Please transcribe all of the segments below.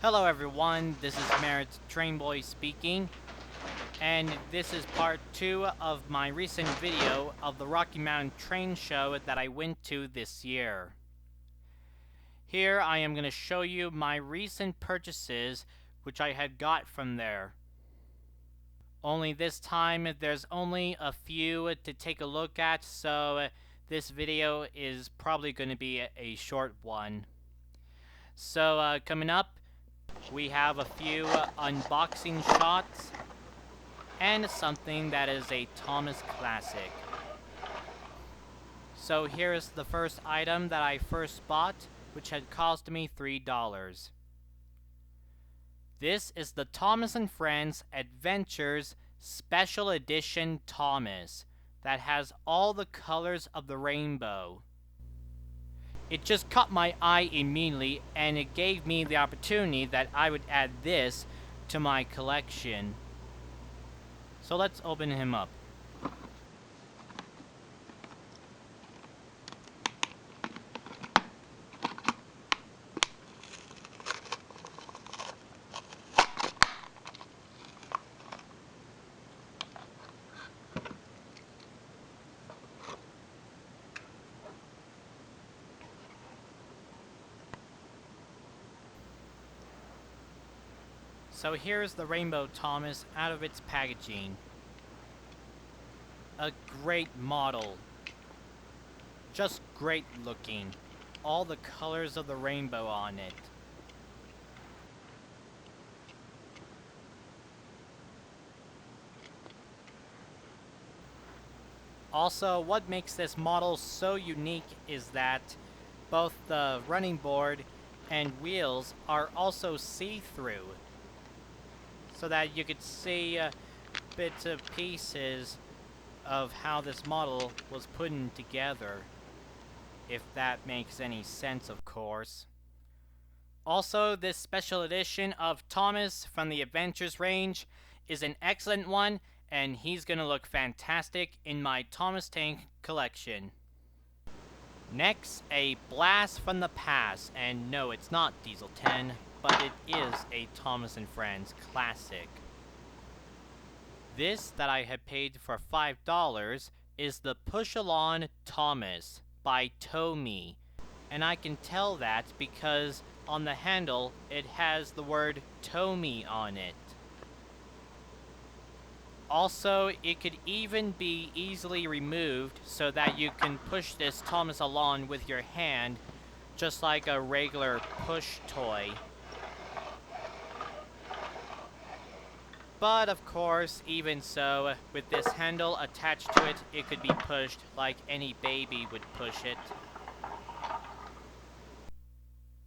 Hello everyone, this is Merritt Trainboy speaking, and this is part 2 of my recent video of the Rocky Mountain Train Show that I went to this year. Here I am going to show you my recent purchases which I had got from there. Only this time there's only a few to take a look at, so this video is probably going to be a short one. So coming up, we have a few unboxing shots and something that is a Thomas classic. So here's the first item that I first bought, which had cost me $3. This is the Thomas & Friends Adventures Special Edition Thomas that has all the colors of the rainbow. It just caught my eye immediately, and it gave me the opportunity that I would add this to my collection. So let's open him up. So here's the Rainbow Thomas out of its packaging. A great model. Just great looking. All the colors of the rainbow on it. Also, what makes this model so unique is that both the running board and wheels are also see-through, so that you could see bits of pieces of how this model was put together, if that makes any sense, of course. Also, this special edition of Thomas from the Adventures range is an excellent one, and he's gonna look fantastic in my Thomas Tank collection. Next, a blast from the past, and no, it's not Diesel 10, but it is a Thomas & Friends classic. This that I had paid for $5 is the Push-Along Thomas by Tomy, and I can tell that because on the handle it has the word Tomy on it. Also, it could even be easily removed so that you can push this Thomas along with your hand, just like a regular push toy. But of course, even so, with this handle attached to it, it could be pushed like any baby would push it.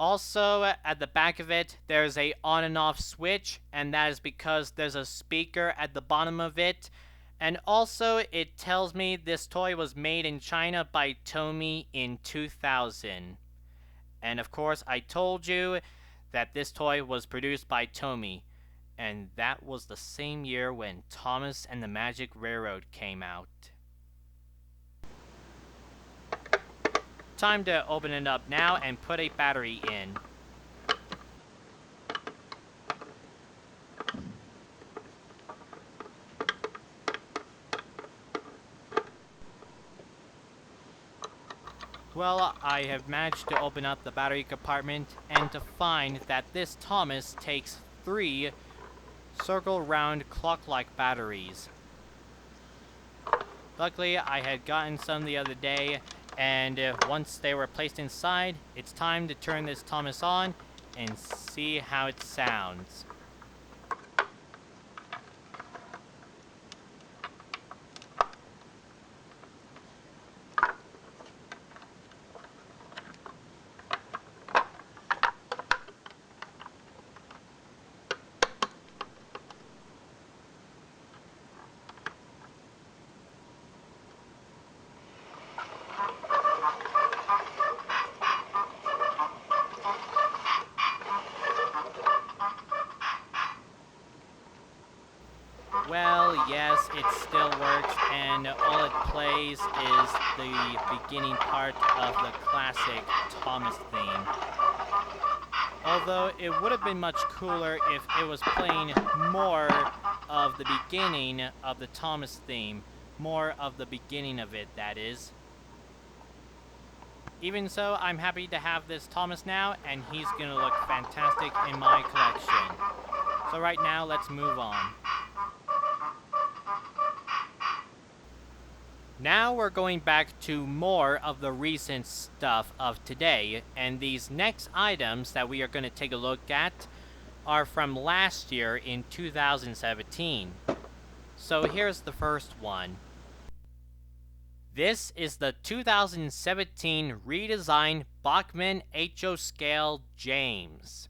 Also, at the back of it, there's a on and off switch, and that is because there's a speaker at the bottom of it. And also, it tells me this toy was made in China by Tomy in 2000. And of course, I told you that this toy was produced by Tomy. And that was the same year when Thomas and the Magic Railroad came out. Time to open it up now and put a battery in. Well, I have managed to open up the battery compartment and to find that this Thomas takes 3 circle round clock-like batteries. Luckily, I had gotten some the other day, and once they were placed inside, it's time to turn this Thomas on and see how it sounds. Well, yes, it still works, and all it plays is the beginning part of the classic Thomas theme. Although it would have been much cooler if it was playing more of the beginning of the Thomas theme. More of the beginning of it, that is. Even so, I'm happy to have this Thomas now, and he's gonna look fantastic in my collection. So right now, let's move on. Now we're going back to more of the recent stuff of today, and these next items that we are going to take a look at are from last year in 2017. So here's the first one. This is the 2017 redesigned Bachmann HO Scale James.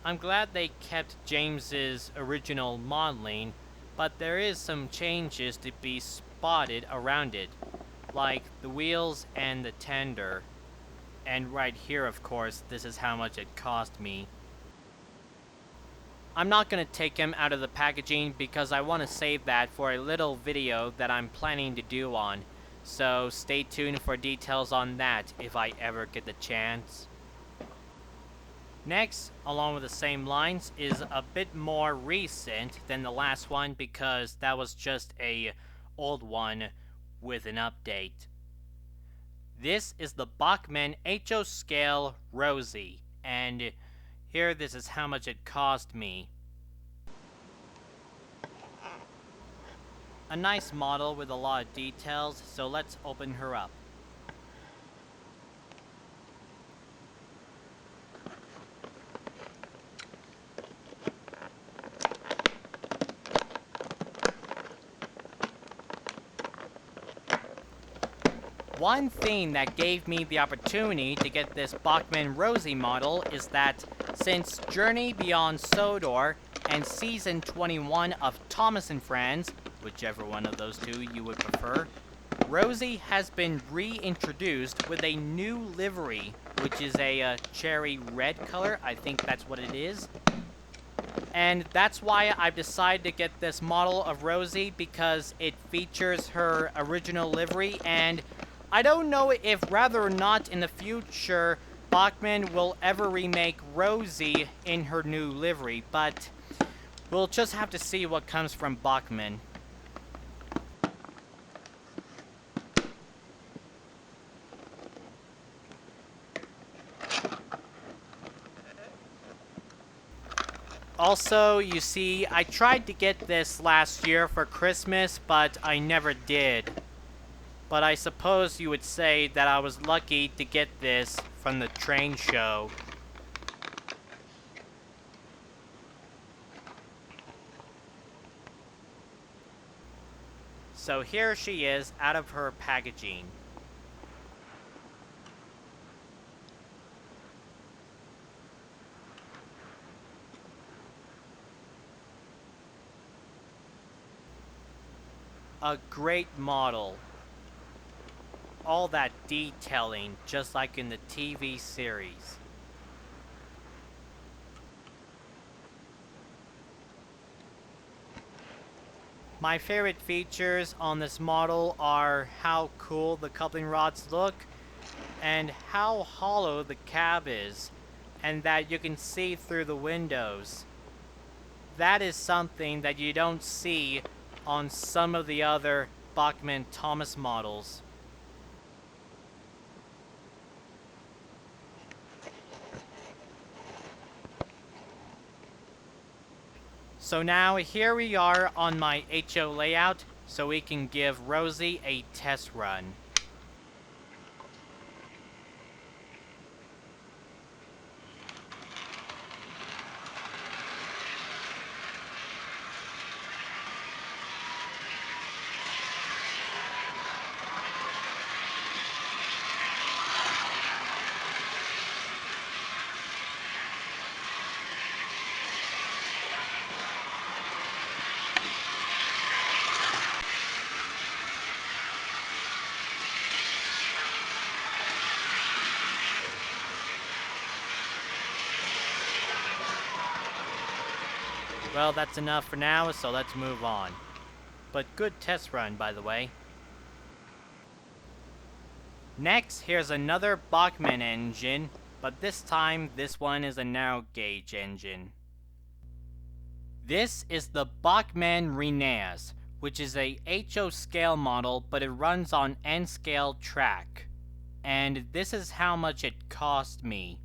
I'm glad they kept James's original modeling, but there is some changes to be spotted around it, like the wheels and the tender. And right here, of course, this is how much it cost me. I'm not going to take him out of the packaging because I want to save that for a little video that I'm planning to do on, so stay tuned for details on that if I ever get the chance. Next, along with the same lines, is a bit more recent than the last one because that was just a old one with an update. This is the Bachmann HO Scale Rosie, and here this is how much it cost me. A nice model with a lot of details, so let's open her up. One thing that gave me the opportunity to get this Bachmann Rosie model is that since Journey Beyond Sodor and Season 21 of Thomas and Friends, whichever one of those two you would prefer, Rosie has been reintroduced with a new livery, which is a cherry red color. I think that's what it is. And that's why I've decided to get this model of Rosie, because it features her original livery, and I don't know if rather or not in the future Bachmann will ever remake Rosie in her new livery, but we'll just have to see what comes from Bachmann. Also, you see, I tried to get this last year for Christmas, but I never did. But I suppose you would say that I was lucky to get this from the train show. So here she is out of her packaging. A great model. All that detailing, just like in the TV series. My favorite features on this model are how cool the coupling rods look, and how hollow the cab is, and that you can see through the windows. That is something that you don't see on some of the other Bachmann Thomas models. So now here we are on my HO layout, so we can give Rosie a test run. Well, that's enough for now, so let's move on. But good test run, by the way. Next, here's another Bachmann engine, but this time this one is a narrow gauge engine. This is the Bachmann Renas, which is a HO scale model, but it runs on N scale track. And this is how much it cost me.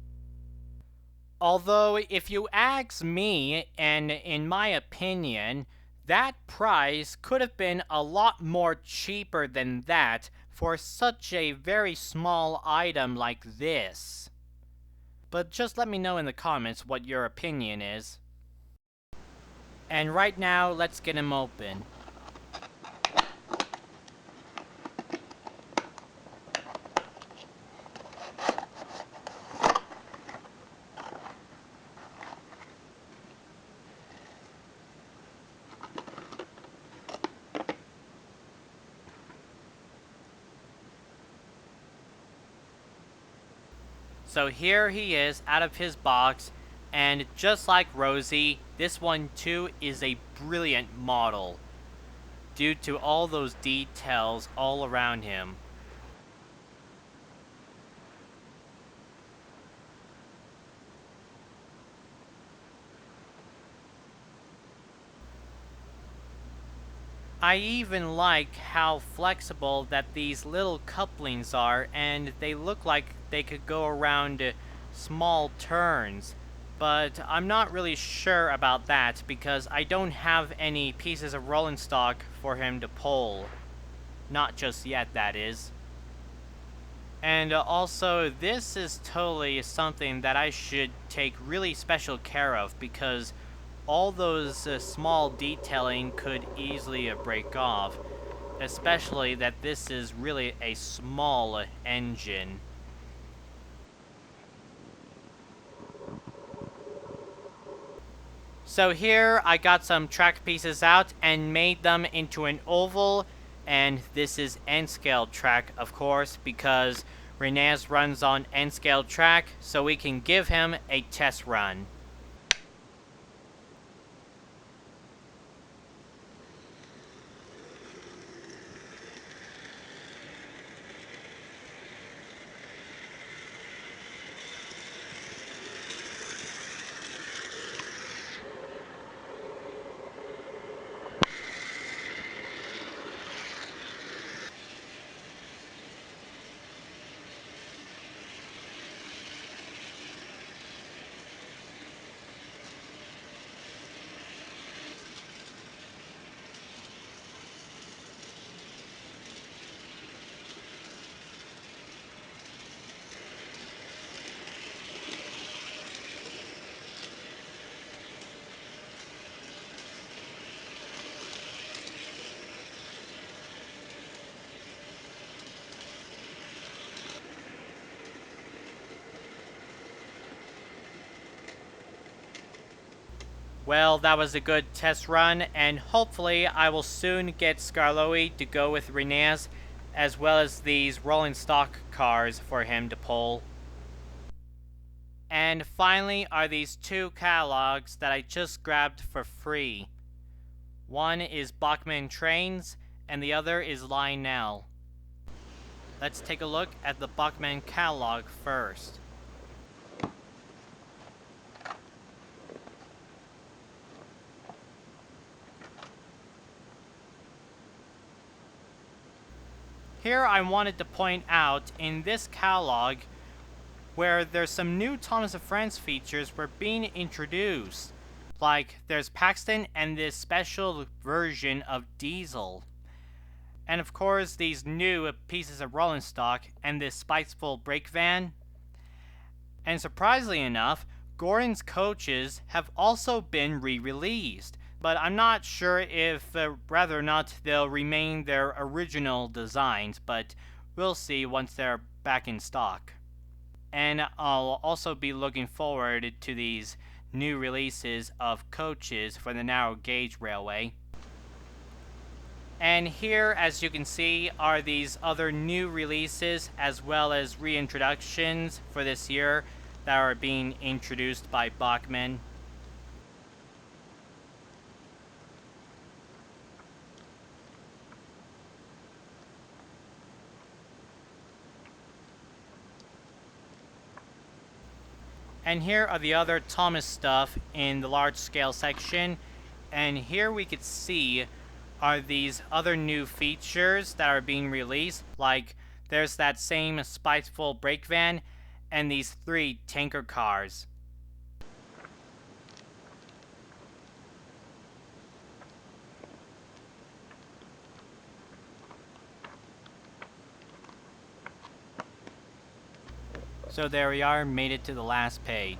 Although, if you ask me, and in my opinion, that price could have been a lot more cheaper than that for such a very small item like this. But just let me know in the comments what your opinion is. And right now, let's get him open. So here he is out of his box, and just like Rosie, this one too is a brilliant model due to all those details all around him. I even like how flexible that these little couplings are, and they look like they could go around small turns. But I'm not really sure about that because I don't have any pieces of rolling stock for him to pull. Not just yet, that is. And also, this is totally something that I should take really special care of because all those small detailing could easily break off, especially that this is really a small engine. So here I got some track pieces out and made them into an oval, and this is N-scale track, of course, because Renas runs on N-scale track, so we can give him a test run. Well, that was a good test run, and hopefully I will soon get Skarloey to go with Renas, as well as these rolling stock cars for him to pull. And finally are these two catalogs that I just grabbed for free. One is Bachmann Trains, and the other is Lionel. Let's take a look at the Bachmann catalog first. Here I wanted to point out in this catalog where there's some new Thomas of France features were being introduced. Like there's Paxton and this special version of Diesel. And of course these new pieces of rolling stock and this spiteful brake van. And surprisingly enough, Gordon's coaches have also been re-released. But I'm not sure if whether or not they'll remain their original designs, but we'll see once they're back in stock. And I'll also be looking forward to these new releases of coaches for the narrow gauge railway. And here, as you can see, are these other new releases as well as reintroductions for this year that are being introduced by Bachmann. And here are the other Thomas stuff in the large scale section. And here we could see are these other new features that are being released. Like there's that same spiteful brake van and these 3 tanker cars. So there we are, made it to the last page.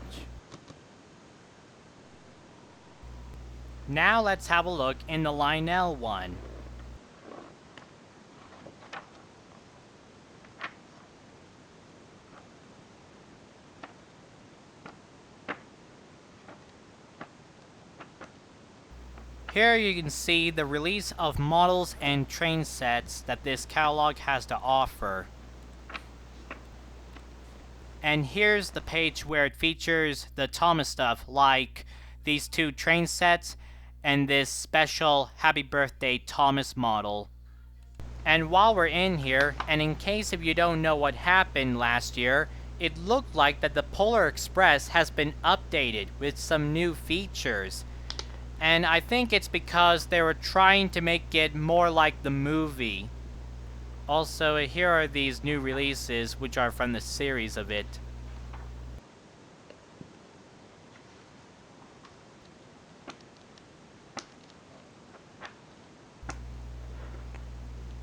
Now let's have a look in the Lionel one. Here you can see the release of models and train sets that this catalog has to offer. And here's the page where it features the Thomas stuff, like these 2 train sets and this special Happy Birthday Thomas model. And while we're in here, and in case if you don't know what happened last year, it looked like that the Polar Express has been updated with some new features. And I think it's because they were trying to make it more like the movie. Also, here are these new releases, which are from the series of it.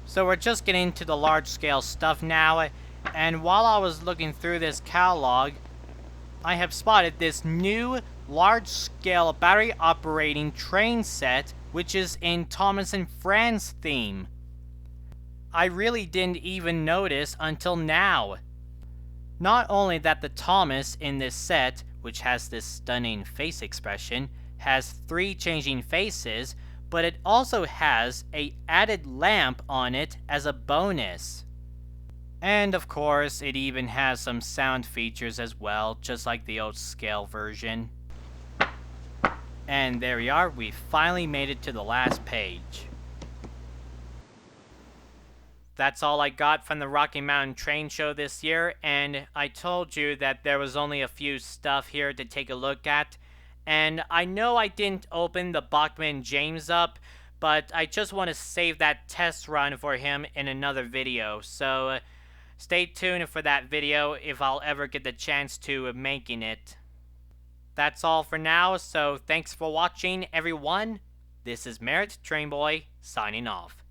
So we're just getting to the large-scale stuff now, and while I was looking through this catalog, I have spotted this new large-scale battery-operating train set, which is in Thomas and Friends theme. I really didn't even notice until now. Not only that the Thomas in this set, which has this stunning face expression, has 3 changing faces, but it also has a added lamp on it as a bonus. And of course, it even has some sound features as well, just like the old scale version. And there we are, we finally made it to the last page. That's all I got from the Rocky Mountain Train Show this year, and I told you that there was only a few stuff here to take a look at. And I know I didn't open the Bachmann James up, but I just want to save that test run for him in another video, so stay tuned for that video if I'll ever get the chance to making it. That's all for now, so thanks for watching, everyone. This is Merritt Trainboy, signing off.